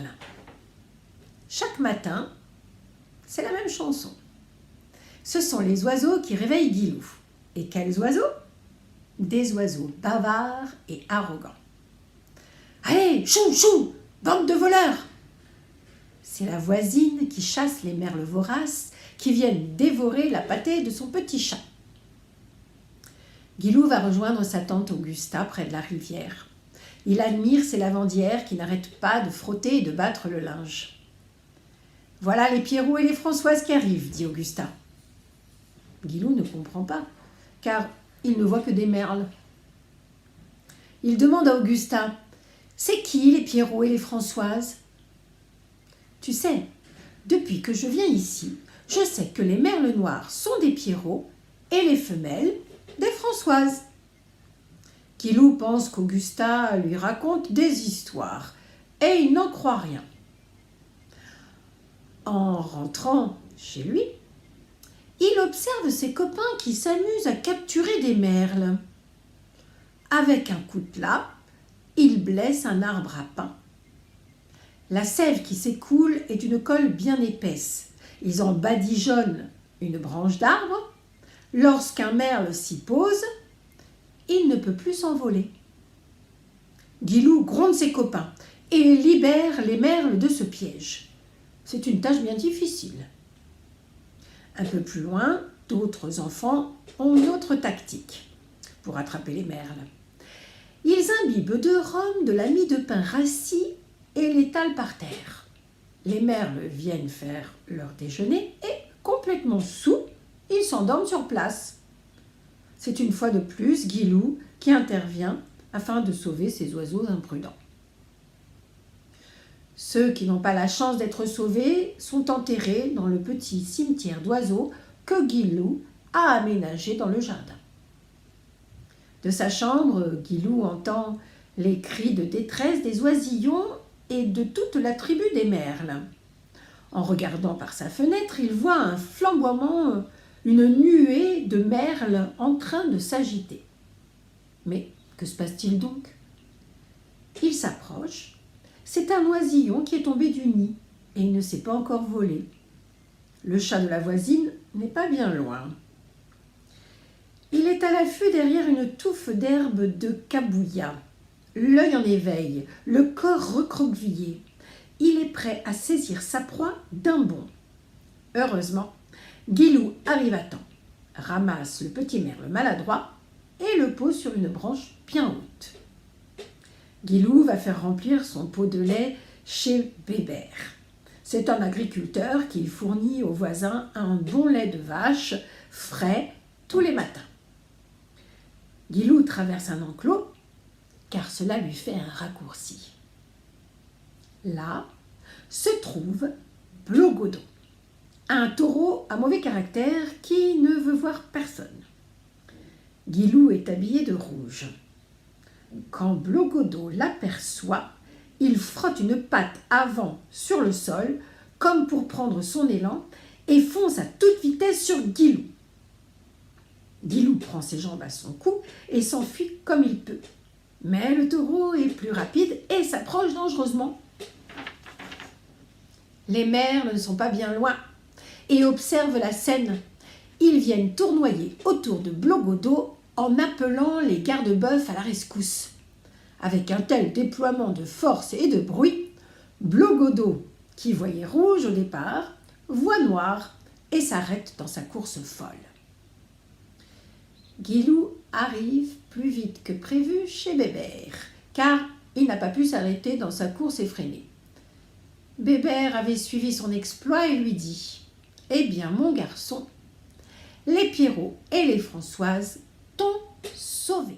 Merle. Chaque matin, c'est la même chanson. Ce sont les oiseaux qui réveillent Guilou. Et quels oiseaux? Des oiseaux bavards et arrogants. « Allez, chou, chou, bande de voleurs !» C'est la voisine qui chasse les merles voraces qui viennent dévorer la pâtée de son petit chat. Guilou va rejoindre sa tante Augusta près de la rivière. Il admire ses lavandières qui n'arrêtent pas de frotter et de battre le linge. « Voilà les Pierrot et les Françoises qui arrivent, » dit Augusta. Guilou ne comprend pas, car il ne voit que des merles. Il demande à Augusta « C'est qui les Pierrot et les Françoises ?»« Tu sais, depuis que je viens ici, je sais que les merles noirs sont des Pierrot et les femelles des Françoises. » Guilou pense qu'Augusta lui raconte des histoires et il n'en croit rien. En rentrant chez lui, il observe ses copains qui s'amusent à capturer des merles. Avec un coup de lappe, il blesse un arbre à pin. La sève qui s'écoule est d'une colle bien épaisse. Ils en badigeonnent une branche d'arbre. Lorsqu'un merle s'y pose, il ne peut plus s'envoler. Guilou gronde ses copains et libère les merles de ce piège. C'est une tâche bien difficile. Un peu plus loin, d'autres enfants ont une autre tactique pour attraper les merles. Ils imbibent de rhum de la mie de pain rassis et l'étalent par terre. Les merles viennent faire leur déjeuner et, complètement saouls, ils s'endorment sur place. C'est une fois de plus Guilou qui intervient afin de sauver ces oiseaux imprudents. Ceux qui n'ont pas la chance d'être sauvés sont enterrés dans le petit cimetière d'oiseaux que Guilou a aménagé dans le jardin. De sa chambre, Guilou entend les cris de détresse des oisillons et de toute la tribu des merles. En regardant par sa fenêtre, il voit un flamboiement, une nuée de merles en train de s'agiter. Mais que se passe-t-il donc? Il s'approche. C'est un oisillon qui est tombé du nid et il ne s'est pas encore volé. Le chat de la voisine n'est pas bien loin. Il est à l'affût derrière une touffe d'herbe de cabouilla, l'œil en éveil, le corps recroquevillé. Il est prêt à saisir sa proie d'un bond. Heureusement, Guilou arrive à temps, ramasse le petit merle maladroit et le pose sur une branche bien haute. Guilou va faire remplir son pot de lait chez Bébert. C'est un agriculteur qui fournit aux voisins un bon lait de vache frais tous les matins. Guilou traverse un enclos car cela lui fait un raccourci. Là se trouve Blogodon, un taureau à mauvais caractère qui ne veut voir personne. Guilou est habillé de rouge. Quand Blogodon l'aperçoit, il frotte une patte avant sur le sol, comme pour prendre son élan, et fonce à toute vitesse sur Guilou. Guilou prend ses jambes à son cou et s'enfuit comme il peut. Mais le taureau est plus rapide et s'approche dangereusement. Les merles ne sont pas bien loin et observent la scène. Ils viennent tournoyer autour de Blogodon en appelant les garde-bœufs à la rescousse. Avec un tel déploiement de force et de bruit, Blogodon, qui voyait rouge au départ, voit noir et s'arrête dans sa course folle. Guilou arrive plus vite que prévu chez Bébert, car il n'a pas pu s'arrêter dans sa course effrénée. Bébert avait suivi son exploit et lui dit « Eh bien, mon garçon, les Pierrot et les Françoises t'ont sauvé. »